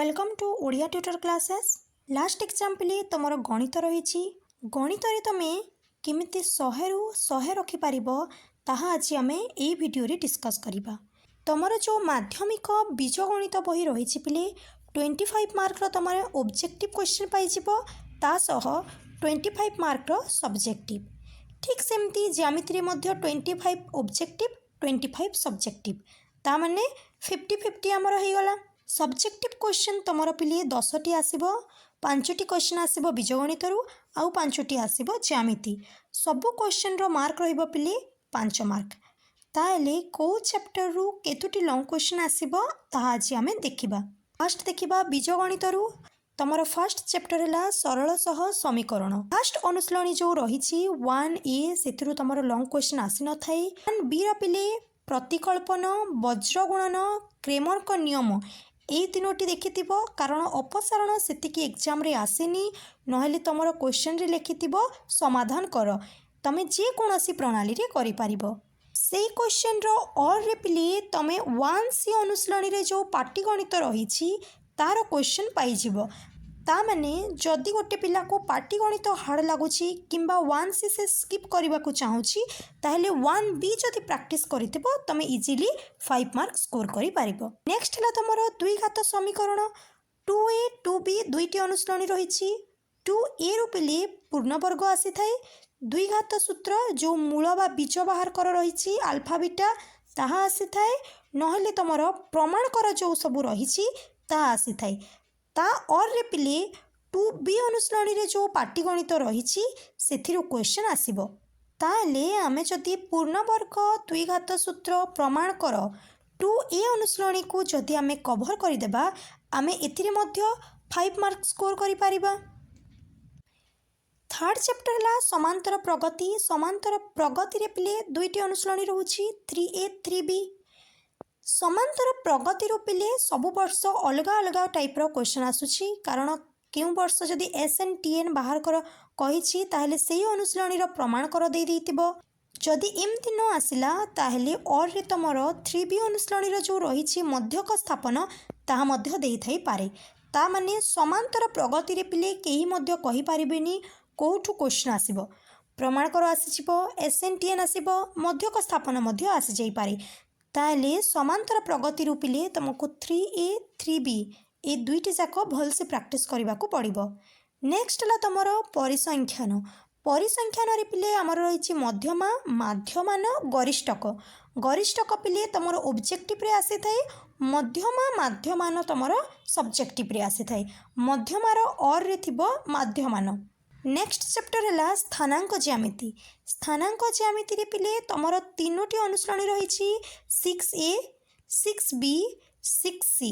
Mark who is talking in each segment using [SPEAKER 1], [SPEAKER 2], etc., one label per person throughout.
[SPEAKER 1] Welcome to Odia tutor classes. Last exam पे तुम गणित रही गणित तुम्हें केमिति 100 रु 100 रखिपर ताहा आज आम यही भिडियो डिस्कस करवा। तुमर जो माध्यमिक बीज गणित बही रही पे 25 मार्क तुम ऑब्जेक्टिव क्वेश्चन पाइब 25 मार्क सब्जेक्टिव। ठीक सेमती ज्यामिति 25 ऑब्जेक्टिव 25 सब्जेक्टिव ता माने 50-50 आमर हो गला। सब्जेक्टिव क्वेश्चन तुमर पिले 10टी आसीबो, 5टी क्वेश्चन आसीबो बीजगणित रु आउ 5टी आसीबो ज्यामिति। सबु क्वेश्चन रो मार्क रहिबो पिले 5 मार्क। ताले को चैप्टर रु केतुटी लॉन्ग क्वेश्चन आसीबो ताहा आज आमे देखिबा। फर्स्ट देखिबा बीजगणित रु तुमर फर्स्ट चैप्टर है सरल सह समीकरण। फर्स्ट अनुशीलनी जो रही 1A से तुमर लॉन्ग क्वेश्चन आसी न थाए। 1B पिले प्रतिकल्पन, वज्रगुणन, क्रेमर का नियम यही तीनोटी देखि कारण अपसारण सेतिकी एग्जाम रे आसेनी नहेले तुमर क्वेश्चन रे लिखिथिबो समाधान कर तमे जे कोनोसी प्रणाली रे करि पारिबो। सेही क्वेश्चन रो और रे पिले तमे 1C अनुशीलनी रे जो पाटीगणित रही तार क्वेश्चन पाई जिवो। ता माने जदि गोटे पिला को पाटीगणित हार्ड लगुच किंबा 1C से स्किप करने को चाहूँगी ताहले 1B जदि प्रैक्टिस करिथिबो तमे इजीली 5 मार्क स्कोर करि पारिबो। नेक्स्ट है तुमर द्विघात समीकरण 2A 2B दुईटी अनुशीलनी रही 2A रु पिले पूर्णवर्ग आसी थाए। द्विघात सूत्र जो मूल बा बीज बाहर कर रही आल्फा बीटा ताहा आसी थाए नहेले तुमर प्रमाण कर जो सब रही ताहा आसी थाए। ता और रे पिले 2B अनुशीलनी रे जो पाटीगणित रही क्वेश्चन आसीबो। ताले आमे जदि पूर्णवर्ग द्विघात सूत्र प्रमाण कर 2A अनुशीलनी को जदि आमे कवर करदेबा आमे एथिरे मध्य 5 मार्क स्कोर करि पारिबा। थर्ड चैप्टर है समांतर प्रगति। समांतर प्रगति रे पिले दुईटी अनुशीलनी रहउछि 3A 3B। समांतर प्रगति रो पिले सबु वर्ष अलग अलग टाइप रो क्वेश्चन आसुछि कारण केउ वर्ष जदि SNTN बाहर कर कहिछि ताहले सेही अनुशीलनी रो प्रमाण कर दे देतिबो। जदि एमति न आसिला ताहले और रे तमरो 3B अनुशीलनी रो जो रहिछि मध्यक स्थापन ताहा मध्य देई थाई पारे। ता माने समांतर प्रगति रे पिले केही मध्य कहि पारिबेनी कोठु क्वेश्चन आसीबो। प्रमाण कर आसीजिबो, SNTN आसीबो, मध्यक स्थापन मध्य आसी जाई पारे। ताले समांतर प्रगति रूपिले तुमको 3A 3B ए दुईटी जाक भल से प्रैक्टिस करने को पड़ो। नेक्स्ट है तुम परिसंख्यान। परिसंख्यान रे पिले आमर रही मध्यमा, माध्यमान, गरिष्ठक। गरिष्ठक पिले तुम ऑब्जेक्टिव रे आसी थाए, मध्यमा माध्यमान तुम सब्जेक्टिव रे आसी थाए। मध्यमार और रे थिबो माध्यमान। नेक्स्ट चैप्टर है स्थानांक ज्यामिति। स्थानांक ज्यामिति रे पिले तुमर तीनोटी अनुशीलनी रही 6A 6B 6C।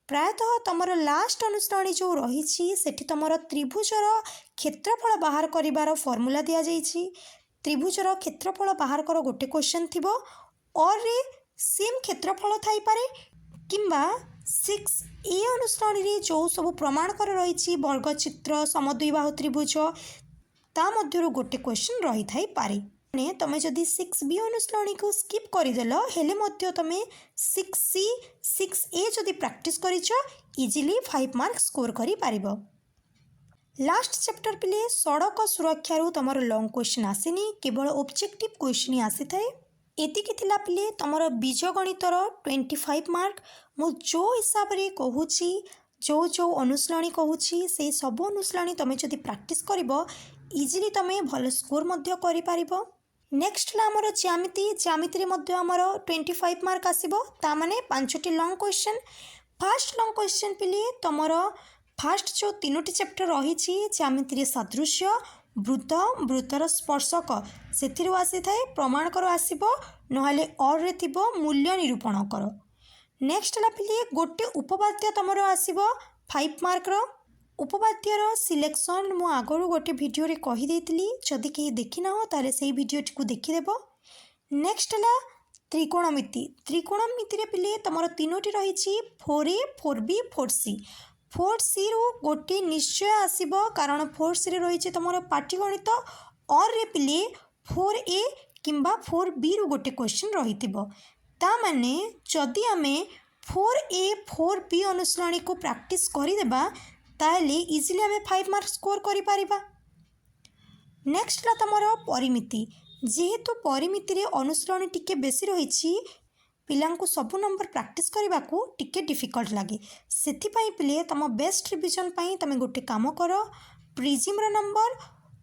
[SPEAKER 1] प्रायतः तुमर लास्ट अनुशीलनी जो रही सेठी तुमर त्रिभुजर क्षेत्रफल बाहर करिवार फॉर्मूला दिया जाइछि। त्रिभुजर क्षेत्रफल बाहर कर गोटे क्वेश्चन थिबो और रे सेम क्षेत्रफल थाई पारे किंबा 6A अनुशीलनी रे जो सब प्रमाण कर रही वर्गचित्र समद्विबाहु त्रिभुज ता मध्यरु गोटे क्वेश्चन रही थाई पारे। ने तमे जदि 6B अनुशीलनी को स्किप करदेल हेले मध्य तमे 6C 6A जदि प्रैक्टिस करिछ इजीली 5 मार्क स्कोर करि पारिबो। लास्ट चैप्टर पिले सड़क सुरक्षा रु तमर लॉन्ग क्वेश्चन आसेनी केवल ऑब्जेक्टिव क्वेश्चन आसी थाए। एतिकी थिला पिले तमर बीजगणितर 25 मार्क। मु जो हिसाब रे कहूची जो जो अनुशीलनी कहूची से सब अनुशीलनी तमे जदि प्रैक्टिस करिवो इजीली तमे भल स्कोर मध्य करि पारिबो। नेक्स्ट है आमर ज्यामिति। ज्यामिति मध्य आमर 25 मार्क आसीबो ता माने 5टी long question. First long question पिले तुमर फर्स्ट जो तीनोटी चैप्टर रही ज्यामिति सादृश्य, वृत्त, वृत्तर स्पर्शक से आसी थाए। प्रमाण कर आसीबो नहले और रे थिबो मूल्य निरूपण कर। नेक्स्ट है पिले गोटे उपपाद्य तुमर आसीबो 5 मार्क रो। उपपाद्यर सिलेक्शन मु आगरू गोटे वीडियो रे कहि देतिली जदि केही देखि ना हो ताले सेही वीडियो को देखि देबो। नेक्स्ट है त्रिकोणमिति। त्रिकोणमिति रे पिले तुमर तीनोटी रही 4A 4B 4C। 4C रु गोटे निश्चय आसीबो कारण 4C रे रही तुमर पाटीगणित और रे पिले 4A किंबा 4B रु गोटे क्वेश्चन रही थिबो। ता माने जदि आमे 4A 4B अनुश्रेणी को प्रैक्टिस करदेबा ताहले इजिली आम 5 मार्क स्कोर करिपारिबा। नेक्स्ट ला तमर परिमिति। जेहेतु परिमिति रे अनुश्रेणी टिके बेसी रही पिलांको सबु नंबर प्रैक्टिस करने को टिके डिफिकल्ट लगे से पिले तुम बेस्ट रिविजन पाई तुम गोटे काम कर प्रिज्म रो नंबर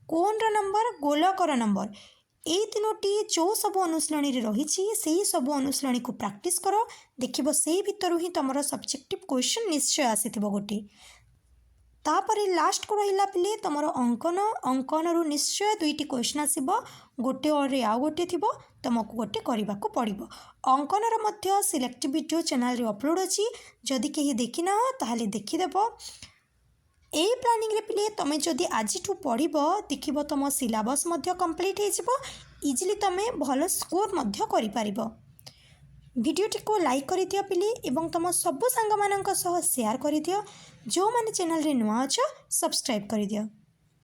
[SPEAKER 1] कोन रो नंबर गोलकर नंबर ये तीनोटी जो सब अनुश्रेणी रही से सब अनुश्रेणी को प्रैक्टिस कर देखिबो से भितर ही तुम सब्जेक्टिव क्वेश्चन निश्चय आसीथिबो गोटे। तापर लास्ट को रहा पिले तुम अंकन अंकन रु निश्चय 2टी क्वेश्चन आसब गोटे और आउ गोटे थी तुमको गोटे करने को पड़ो। अंकन मध्य सिलेक्टिव वीडियो चैनल रे अपलोड अच्छी जदि कहीं देखी ना ताहले देखीदेव। यही प्लानिंग रे पिले तुम जदि आज पढ़ देखिब तुम सिलेबस कंप्लीट हो इजिली तुम भल स्कोर कर। भिडियोटी को लाइक कर दियो पिले एवं तुम सबु सांग मानक सह शेयर कर दियो। जो माने चैनल रे नुआ अछ सब्सक्राइब कर दियो।